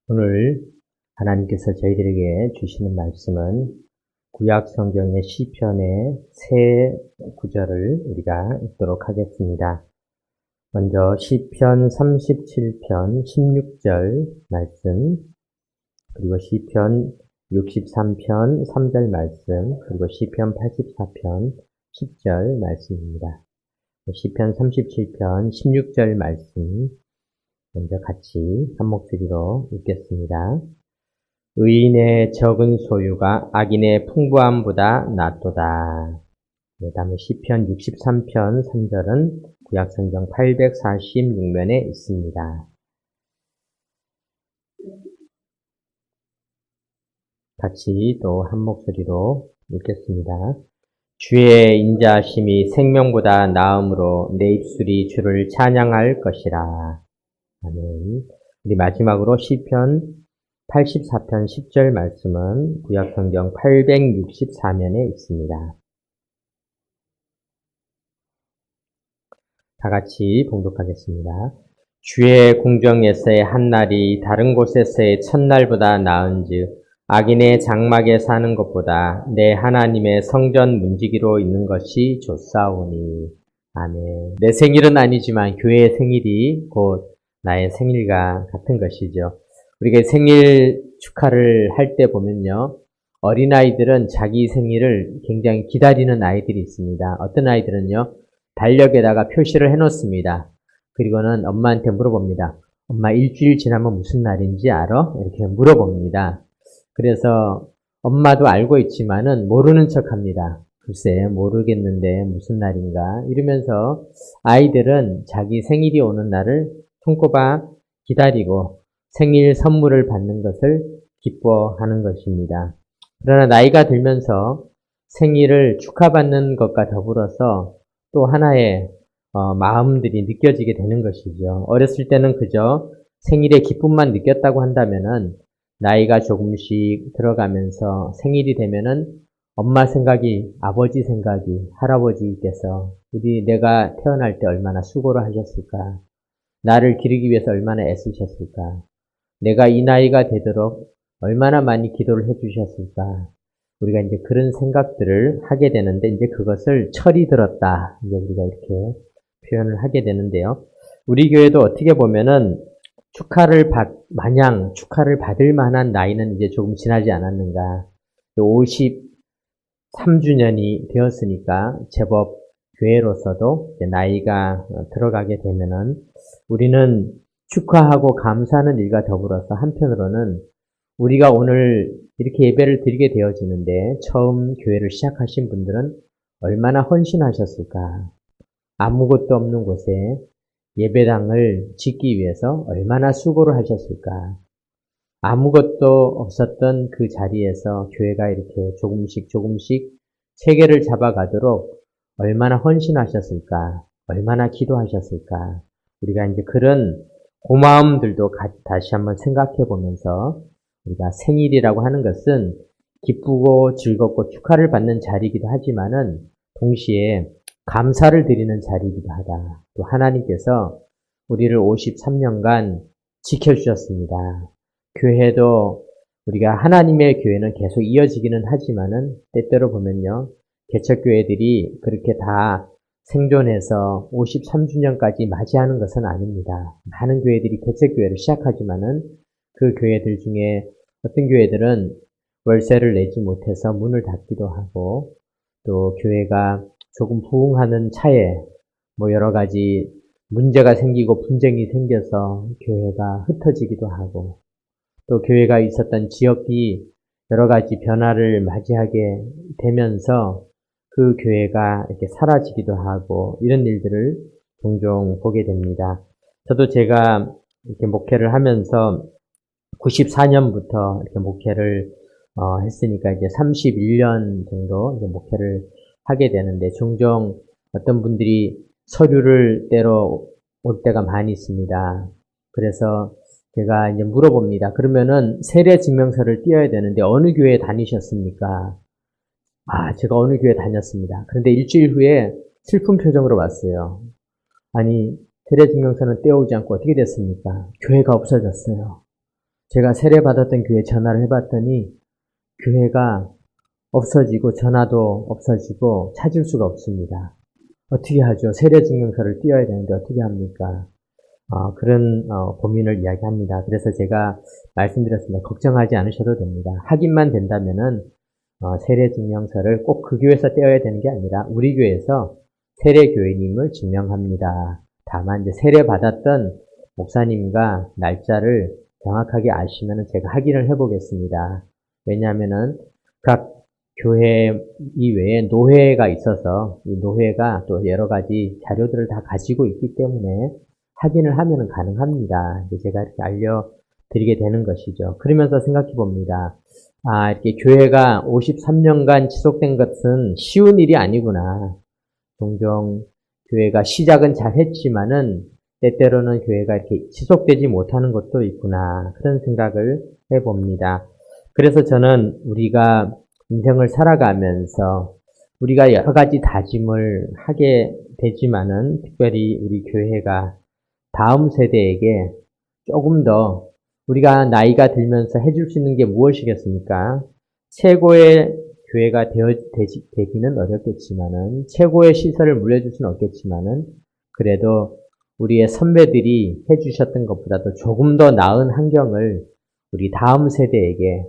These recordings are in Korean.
오늘 하나님께서 저희들에게 주시는 말씀은 구약 성경의 시편의 세 구절을 우리가 읽도록 하겠습니다. 먼저 시편 37편 16절 말씀, 그리고 시편 63편 3절 말씀, 그리고 시편 84편 10절 말씀입니다. 시편 37편 16절 말씀 먼저 같이 한 목소리로 읽겠습니다. 의인의 적은 소유가 악인의 풍부함보다 낫도다. 다음에 시편 63편 3절은 구약성경 846면에 있습니다. 같이 또 한 목소리로 읽겠습니다. 주의 인자하심이 생명보다 나음으로 내 입술이 주를 찬양할 것이라. 아멘. 우리 마지막으로 시편 84편 10절 말씀은 구약성경 864면에 있습니다. 다 같이 봉독하겠습니다. 주의 궁정에서의 한날이 다른 곳에서의 첫날보다 나은즉 악인의 장막에 사는 것보다 내 하나님의 성전 문지기로 있는 것이 좋사오니. 아멘. 내 생일은 아니지만 교회의 생일이 곧 나의 생일과 같은 것이죠. 우리가 생일 축하를 할 때 보면요, 어린아이들은 자기 생일을 굉장히 기다리는 아이들이 있습니다. 어떤 아이들은요, 달력에다가 표시를 해놓습니다. 그리고는 엄마한테 물어봅니다. 엄마, 일주일 지나면 무슨 날인지 알아? 이렇게 물어봅니다. 그래서 엄마도 알고 있지만은 모르는 척합니다. 글쎄 모르겠는데 무슨 날인가 이러면서 아이들은 자기 생일이 오는 날을 손꼽아 기다리고 생일 선물을 받는 것을 기뻐하는 것입니다. 그러나 나이가 들면서 생일을 축하받는 것과 더불어서 또 하나의 마음들이 느껴지게 되는 것이죠. 어렸을 때는 그저 생일의 기쁨만 느꼈다고 한다면은 나이가 조금씩 들어가면서 생일이 되면은 엄마 생각이, 아버지 생각이, 할아버지께서 내가 태어날 때 얼마나 수고를 하셨을까? 나를 기르기 위해서 얼마나 애쓰셨을까? 내가 이 나이가 되도록 얼마나 많이 기도를 해주셨을까? 우리가 이제 그런 생각들을 하게 되는데, 이제 그것을 철이 들었다. 이제 우리가 이렇게 표현을 하게 되는데요. 우리 교회도 어떻게 보면은 마냥 축하를 받을 만한 나이는 이제 조금 지나지 않았는가. 53주년이 되었으니까 제법 교회로서도 나이가 들어가게 되면은 우리는 축하하고 감사하는 일과 더불어서 한편으로는 우리가 오늘 이렇게 예배를 드리게 되어지는데 처음 교회를 시작하신 분들은 얼마나 헌신하셨을까. 아무것도 없는 곳에 예배당을 짓기 위해서 얼마나 수고를 하셨을까. 아무것도 없었던 그 자리에서 교회가 이렇게 조금씩 체계를 잡아가도록 얼마나 헌신하셨을까, 얼마나 기도하셨을까. 우리가 이제 그런 고마움들도 다시 한번 생각해 보면서 우리가 생일이라고 하는 것은 기쁘고 즐겁고 축하를 받는 자리이기도 하지만은 동시에 감사를 드리는 자리이기도 하다. 또 하나님께서 우리를 53년간 지켜주셨습니다. 교회도 우리가 하나님의 교회는 계속 이어지기는 하지만은 때때로 보면요, 개척교회들이 그렇게 다 생존해서 53주년까지 맞이하는 것은 아닙니다. 많은 교회들이 개척교회를 시작하지만은 그 교회들 중에 어떤 교회들은 월세를 내지 못해서 문을 닫기도 하고 또 교회가 조금 부흥하는 차에 여러 가지 문제가 생기고 분쟁이 생겨서 교회가 흩어지기도 하고 또 교회가 있었던 지역이 여러 가지 변화를 맞이하게 되면서 그 교회가 이렇게 사라지기도 하고 이런 일들을 종종 보게 됩니다. 저도 제가 이렇게 목회를 하면서 94년부터 이렇게 목회를 했으니까 이제 31년 정도 이제 목회를 하게 되는데 종종 어떤 분들이 서류를 떼러 올 때가 많이 있습니다. 그래서 제가 이제 물어봅니다. 그러면은 세례 증명서를 띄어야 되는데 어느 교회 다니셨습니까? 제가 어느 교회 다녔습니다. 그런데 일주일 후에 슬픈 표정으로 왔어요. 아니, 세례 증명서는 떼어오지 않고 어떻게 됐습니까? 교회가 없어졌어요. 제가 세례받았던 교회 전화를 해봤더니 교회가 없어지고 전화도 없어지고 찾을 수가 없습니다. 어떻게 하죠? 세례증명서를 띄워야 되는데 어떻게 합니까? 그런 고민을 이야기합니다. 그래서 제가 말씀드렸습니다. 걱정하지 않으셔도 됩니다. 확인만 된다면은 세례증명서를 꼭 그 교회에서 떼어야 되는 게 아니라 우리 교회에서 세례교인임을 증명합니다. 다만 이제 세례받았던 목사님과 날짜를 정확하게 아시면 제가 확인을 해보겠습니다. 왜냐하면은 각 교회 이외에 노회가 있어서 이 노회가 또 여러 가지 자료들을 다 가지고 있기 때문에 확인을 하면 가능합니다. 제가 이렇게 알려드리게 되는 것이죠. 그러면서 생각해 봅니다. 이렇게 교회가 53년간 지속된 것은 쉬운 일이 아니구나. 종종 교회가 시작은 잘 했지만은 때때로는 교회가 이렇게 지속되지 못하는 것도 있구나. 그런 생각을 해봅니다. 그래서 저는 우리가 인생을 살아가면서 우리가 여러 가지 다짐을 하게 되지만은 특별히 우리 교회가 다음 세대에게 조금 더 우리가 나이가 들면서 해줄 수 있는 게 무엇이겠습니까? 최고의 교회가 되기는 어렵겠지만은 최고의 시설을 물려줄 수는 없겠지만은 그래도 우리의 선배들이 해주셨던 것보다도 조금 더 나은 환경을 우리 다음 세대에게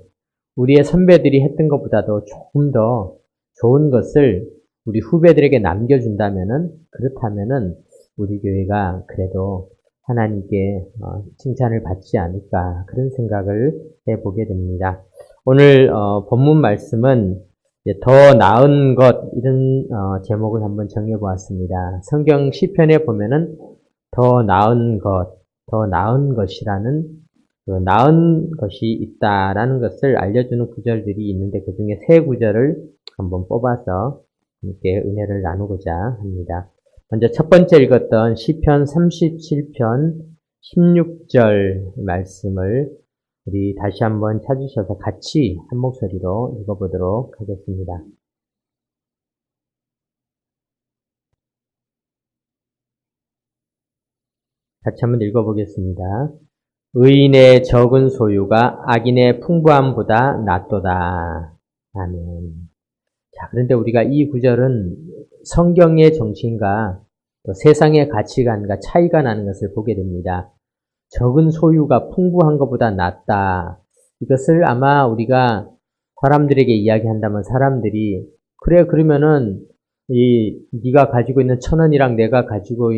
우리의 선배들이 했던 것보다도 조금 더 좋은 것을 우리 후배들에게 남겨준다면은 그렇다면은 우리 교회가 그래도 하나님께 칭찬을 받지 않을까 그런 생각을 해보게 됩니다. 오늘 본문 말씀은 더 나은 것 이런 제목을 한번 정해보았습니다. 성경 시편에 보면은 더 나은 것, 더 나은 것이라는 그 나은 것이 있다라는 것을 알려주는 구절들이 있는데 그 중에 세 구절을 한번 뽑아서 함께 은혜를 나누고자 합니다. 먼저 첫 번째 읽었던 시편 37편 16절 말씀을 우리 다시 한번 찾으셔서 같이 한 목소리로 읽어보도록 하겠습니다. 같이 한번 읽어보겠습니다. 의인의 적은 소유가 악인의 풍부함보다 낫도다. 아멘. 자, 그런데 우리가 이 구절은 성경의 정신과 또 세상의 가치관과 차이가 나는 것을 보게 됩니다. 적은 소유가 풍부한 것보다 낫다. 이것을 아마 우리가 사람들에게 이야기한다면 사람들이 그래 그러면은 네가 가지고 있는 1,000원이랑 내가 가지고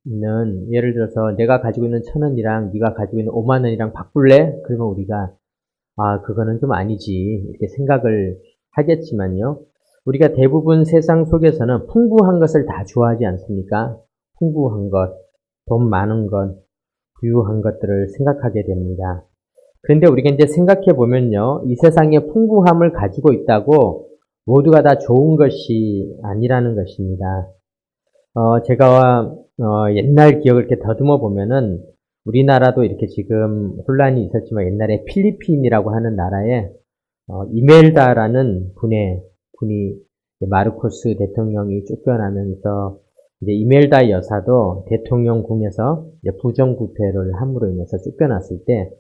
있는 예를 들어서 내가 가지고 있는 1,000원이랑 네가 가지고 있는 5만 원이랑 바꿀래? 그러면 우리가 그거는 좀 아니지 이렇게 생각을 하겠지만요. 우리가 대부분 세상 속에서는 풍부한 것을 다 좋아하지 않습니까? 풍부한 것, 돈 많은 것, 부유한 것들을 생각하게 됩니다. 그런데 우리가 이제 생각해 보면요. 이 세상에 풍부함을 가지고 있다고 모두가 다 좋은 것이 아니라는 것입니다. 제가 옛날 기억을 이렇게 더듬어 보면은 우리나라도 이렇게 지금 혼란이 있었지만 옛날에 필리핀이라고 하는 나라에 이멜다라는 분이 마르코스 대통령이 쫓겨나면서 이제 이멜다 여사도 대통령궁에서 부정부패를 함으로 인해서 쫓겨났을 때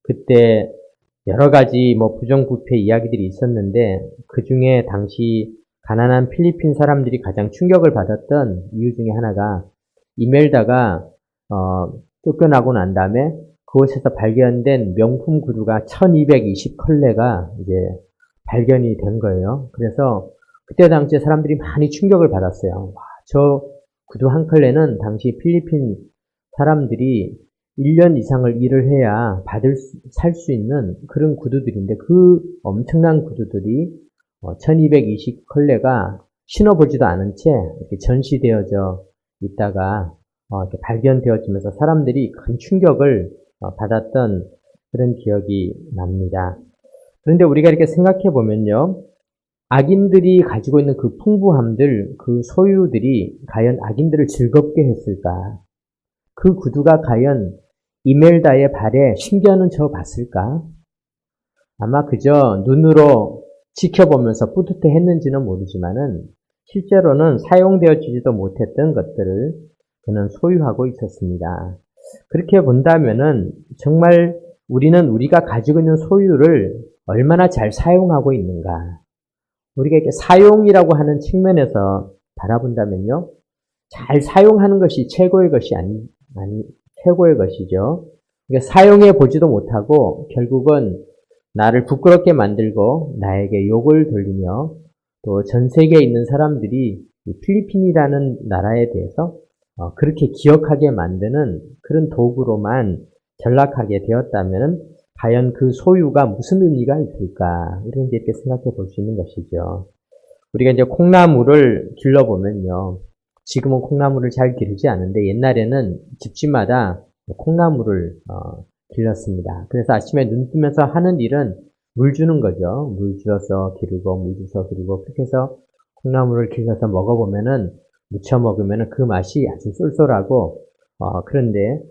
그때 여러 가지 부정부패 이야기들이 있었는데 그 중에 당시 가난한 필리핀 사람들이 가장 충격을 받았던 이유 중에 하나가 이멜다가 쫓겨나고 난 다음에 그곳에서 발견된 명품 구두가 1220컬레가 이제 발견이 된 거예요. 그래서 그때 당시에 사람들이 많이 충격을 받았어요. 와, 저 구두 한 컬레는 당시 필리핀 사람들이 1년 이상을 일을 해야 살 수 있는 그런 구두들인데 그 엄청난 구두들이 1220컬레가 신어보지도 않은 채 이렇게 전시되어져 있다가 이렇게 발견되어지면서 사람들이 큰 충격을 받았던 그런 기억이 납니다. 그런데 우리가 이렇게 생각해 보면요. 악인들이 가지고 있는 그 풍부함들, 그 소유들이 과연 악인들을 즐겁게 했을까? 그 구두가 과연 이멜다의 발에 신겨는 쳐 봤을까? 아마 그저 눈으로 지켜보면서 뿌듯해 했는지는 모르지만은 실제로는 사용되어지지도 못했던 것들을 그는 소유하고 있었습니다. 그렇게 본다면은 정말 우리는 우리가 가지고 있는 소유를 얼마나 잘 사용하고 있는가. 우리가 이렇게 사용이라고 하는 측면에서 바라본다면요. 잘 사용하는 것이 최고의 것이 최고의 것이죠. 그러니까 사용해 보지도 못하고 결국은 나를 부끄럽게 만들고 나에게 욕을 돌리며 또 전 세계에 있는 사람들이 필리핀이라는 나라에 대해서 그렇게 기억하게 만드는 그런 도구로만 전락하게 되었다면 과연 그 소유가 무슨 의미가 있을까? 이렇게 생각해 볼 수 있는 것이죠. 우리가 이제 콩나물을 길러보면요. 지금은 콩나물을 잘 기르지 않는데 옛날에는 집집마다 콩나물을 길렀습니다. 그래서 아침에 눈 뜨면서 하는 일은 물 주는 거죠. 물 주어서 기르고 물 주어서 기르고 그렇게 해서 콩나물을 길러서 먹어보면은 무쳐 먹으면은 그 맛이 아주 쏠쏠하고 그런데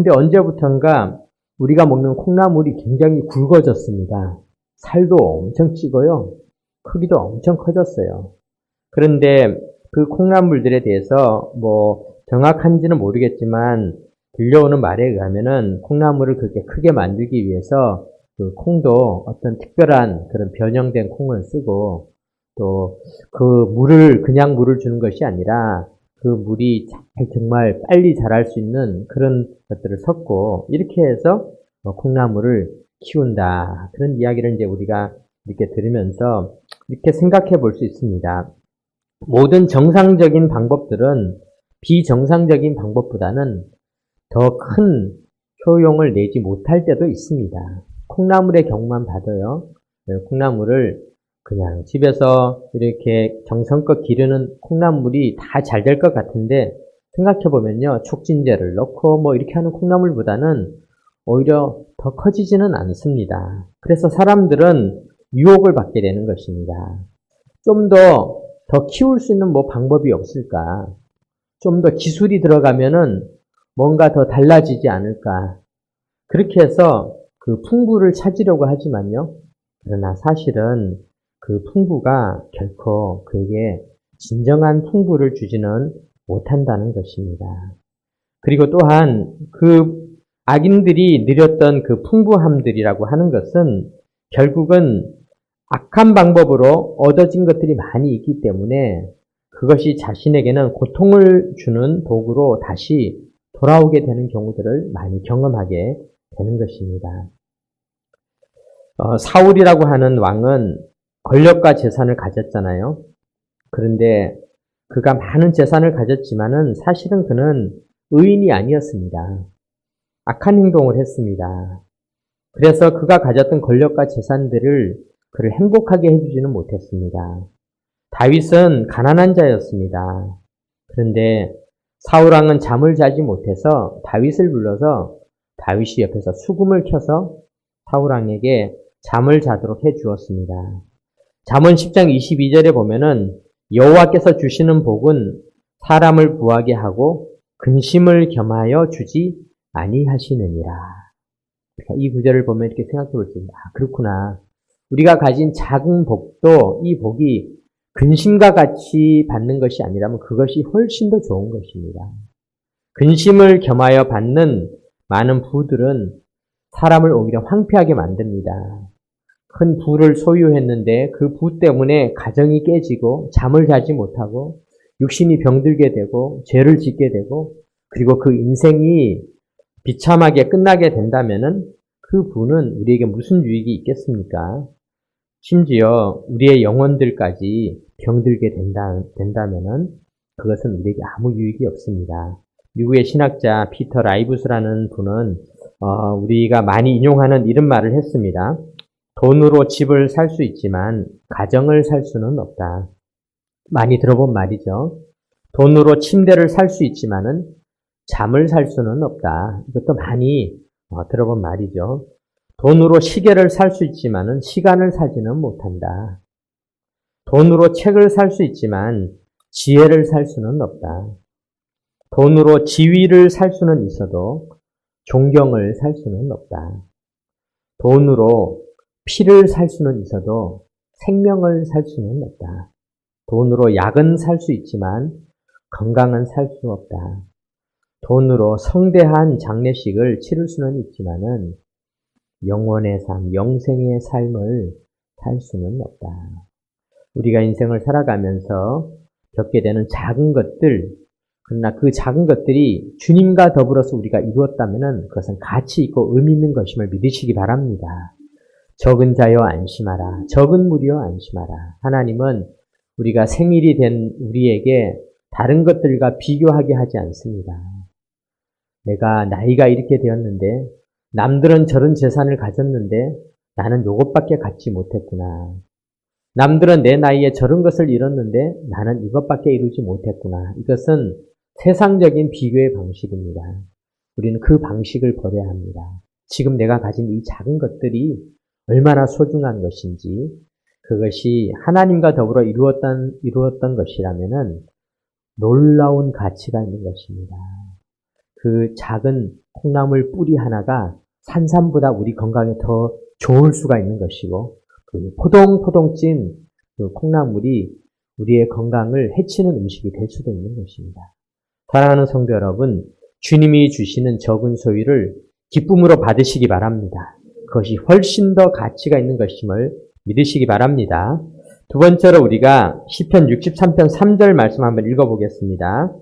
언제부턴가 우리가 먹는 콩나물이 굉장히 굵어졌습니다. 살도 엄청 찌고요. 크기도 엄청 커졌어요. 그런데 그 콩나물들에 대해서 정확한지는 모르겠지만 들려오는 말에 의하면은 콩나물을 그렇게 크게 만들기 위해서 그 콩도 어떤 특별한 그런 변형된 콩을 쓰고 또 그 그냥 물을 주는 것이 아니라 그 물이 정말 빨리 자랄 수 있는 그런 것들을 섞고 이렇게 해서 콩나물을 키운다. 그런 이야기를 이제 우리가 이렇게 들으면서 이렇게 생각해 볼 수 있습니다. 모든 정상적인 방법들은 비정상적인 방법보다는 더 큰 효용을 내지 못할 때도 있습니다. 콩나물의 경우만 봐도요. 콩나물을 그냥 집에서 이렇게 정성껏 기르는 콩나물이 다 잘 될 것 같은데 생각해보면요. 촉진제를 넣고 이렇게 하는 콩나물보다는 오히려 더 커지지는 않습니다. 그래서 사람들은 유혹을 받게 되는 것입니다. 좀 더 키울 수 있는 방법이 없을까? 좀 더 기술이 들어가면은 뭔가 더 달라지지 않을까? 그렇게 해서 그 풍부를 찾으려고 하지만요. 그러나 사실은 그 풍부가 결코 그에게 진정한 풍부를 주지는 못한다는 것입니다. 그리고 또한 그 악인들이 누렸던 그 풍부함들이라고 하는 것은 결국은 악한 방법으로 얻어진 것들이 많이 있기 때문에 그것이 자신에게는 고통을 주는 도구로 다시 돌아오게 되는 경우들을 많이 경험하게 되는 것입니다. 사울이라고 하는 왕은 권력과 재산을 가졌잖아요. 그런데 그가 많은 재산을 가졌지만은 사실은 그는 의인이 아니었습니다. 악한 행동을 했습니다. 그래서 그가 가졌던 권력과 재산들을 그를 행복하게 해주지는 못했습니다. 다윗은 가난한 자였습니다. 그런데 사울왕은 잠을 자지 못해서 다윗을 불러서 다윗이 옆에서 수금을 켜서 사울왕에게 잠을 자도록 해 주었습니다. 잠언 10장 22절에 보면은 여호와께서 주시는 복은 사람을 부하게 하고 근심을 겸하여 주지 아니하시느니라. 이 구절을 보면 이렇게 생각해 볼 수 있습니다. 그렇구나. 우리가 가진 작은 복도 이 복이 근심과 같이 받는 것이 아니라면 그것이 훨씬 더 좋은 것입니다. 근심을 겸하여 받는 많은 부들은 사람을 오히려 황폐하게 만듭니다. 큰 부를 소유했는데 그 부 때문에 가정이 깨지고 잠을 자지 못하고 육신이 병들게 되고 죄를 짓게 되고 그리고 그 인생이 비참하게 끝나게 된다면은 그 부는 우리에게 무슨 유익이 있겠습니까? 심지어 우리의 영혼들까지 병들게 된다면은 그것은 우리에게 아무 유익이 없습니다. 미국의 신학자 피터 라이브스라는 분은 우리가 많이 인용하는 이런 말을 했습니다. 돈으로 집을 살 수 있지만 가정을 살 수는 없다. 많이 들어본 말이죠. 돈으로 침대를 살 수 있지만은 잠을 살 수는 없다. 이것도 많이 들어본 말이죠. 돈으로 시계를 살 수 있지만은 시간을 사지는 못한다. 돈으로 책을 살 수 있지만 지혜를 살 수는 없다. 돈으로 지위를 살 수는 있어도 존경을 살 수는 없다. 돈으로 피를 살 수는 있어도 생명을 살 수는 없다. 돈으로 약은 살 수 있지만 건강은 살 수 없다. 돈으로 성대한 장례식을 치를 수는 있지만은 영원의 삶, 영생의 삶을 살 수는 없다. 우리가 인생을 살아가면서 겪게 되는 작은 것들, 그러나 그 작은 것들이 주님과 더불어서 우리가 이루었다면 그것은 가치 있고 의미 있는 것임을 믿으시기 바랍니다. 적은 자여 안심하라. 적은 무리여 안심하라. 하나님은 우리가 생일이 된 우리에게 다른 것들과 비교하게 하지 않습니다. 내가 나이가 이렇게 되었는데 남들은 저런 재산을 가졌는데 나는 요것밖에 갖지 못했구나. 남들은 내 나이에 저런 것을 이뤘는데 나는 이것밖에 이루지 못했구나. 이것은 세상적인 비교의 방식입니다. 우리는 그 방식을 버려야 합니다. 지금 내가 가진 이 작은 것들이 얼마나 소중한 것인지, 그것이 하나님과 더불어 이루었던 것이라면은 놀라운 가치가 있는 것입니다. 그 작은 콩나물 뿌리 하나가 산삼보다 우리 건강에 더 좋을 수가 있는 것이고, 그 포동포동 찐 그 콩나물이 우리의 건강을 해치는 음식이 될 수도 있는 것입니다. 사랑하는 성도 여러분, 주님이 주시는 적은 소유를 기쁨으로 받으시기 바랍니다. 그것이 훨씬 더 가치가 있는 것임을 믿으시기 바랍니다. 두 번째로 우리가 시편 63편 3절 말씀 한번 읽어보겠습니다.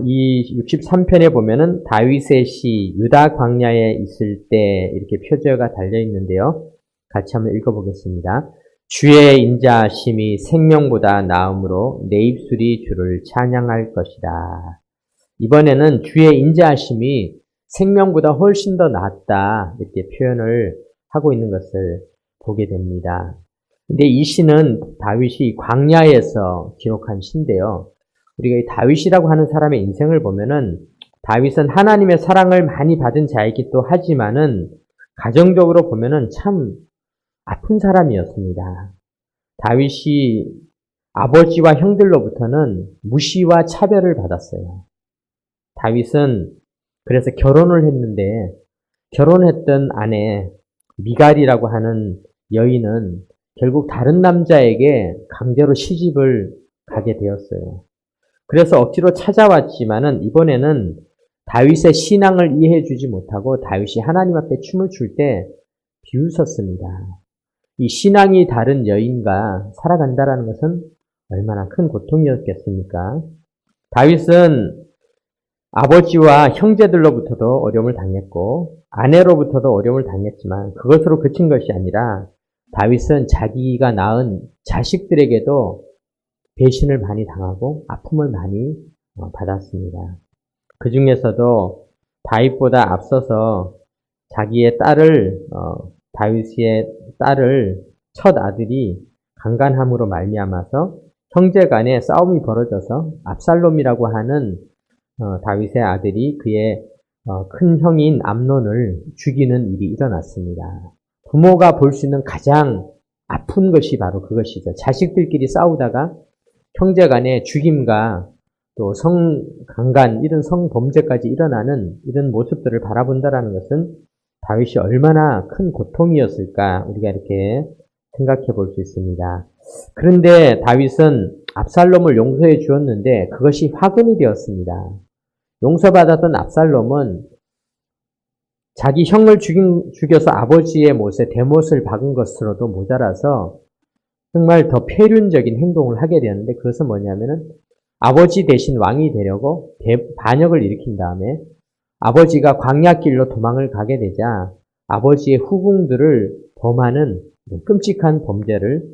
이 63편에 보면은 다윗의 시 유다 광야에 있을 때 이렇게 표제가 달려 있는데요. 같이 한번 읽어보겠습니다. 주의 인자하심이 생명보다 나음으로 내 입술이 주를 찬양할 것이다. 이번에는 주의 인자하심이 생명보다 훨씬 더 낫다 이렇게 표현을 하고 있는 것을 보게 됩니다. 근데 이 시는 다윗이 광야에서 기록한 시인데요. 우리가 이 다윗이라고 하는 사람의 인생을 보면은 다윗은 하나님의 사랑을 많이 받은 자이기도 하지만은 가정적으로 보면은 참 아픈 사람이었습니다. 다윗이 아버지와 형들로부터는 무시와 차별을 받았어요. 다윗은 그래서 결혼을 했는데 결혼했던 아내 미갈이라고 하는 여인은 결국 다른 남자에게 강제로 시집을 가게 되었어요. 그래서 억지로 찾아왔지만은 이번에는 다윗의 신앙을 이해해 주지 못하고 다윗이 하나님 앞에 춤을 출 때 비웃었습니다. 이 신앙이 다른 여인과 살아간다라는 것은 얼마나 큰 고통이었겠습니까? 다윗은 아버지와 형제들로부터도 어려움을 당했고 아내로부터도 어려움을 당했지만 그것으로 그친 것이 아니라 다윗은 자기가 낳은 자식들에게도 배신을 많이 당하고 아픔을 많이 받았습니다. 그 중에서도 다윗보다 앞서서 자기의 딸을 다윗의 딸을 첫 아들이 강간함으로 말미암아서 형제 간에 싸움이 벌어져서 압살롬이라고 하는 다윗의 아들이 그의 큰 형인 암논을 죽이는 일이 일어났습니다. 부모가 볼 수 있는 가장 아픈 것이 바로 그것이죠. 자식들끼리 싸우다가 형제 간의 죽임과 또 성강간 이런 성범죄까지 일어나는 이런 모습들을 바라본다라는 것은 다윗이 얼마나 큰 고통이었을까 우리가 이렇게 생각해 볼 수 있습니다. 그런데 다윗은 압살롬을 용서해 주었는데 그것이 화근이 되었습니다. 용서받았던 압살롬은 자기 형을 죽여서 아버지의 못에 대못을 박은 것으로도 모자라서 정말 더 폐륜적인 행동을 하게 되었는데 그것은 뭐냐면은 아버지 대신 왕이 되려고 반역을 일으킨 다음에 아버지가 광야길로 도망을 가게 되자 아버지의 후궁들을 범하는 끔찍한 범죄를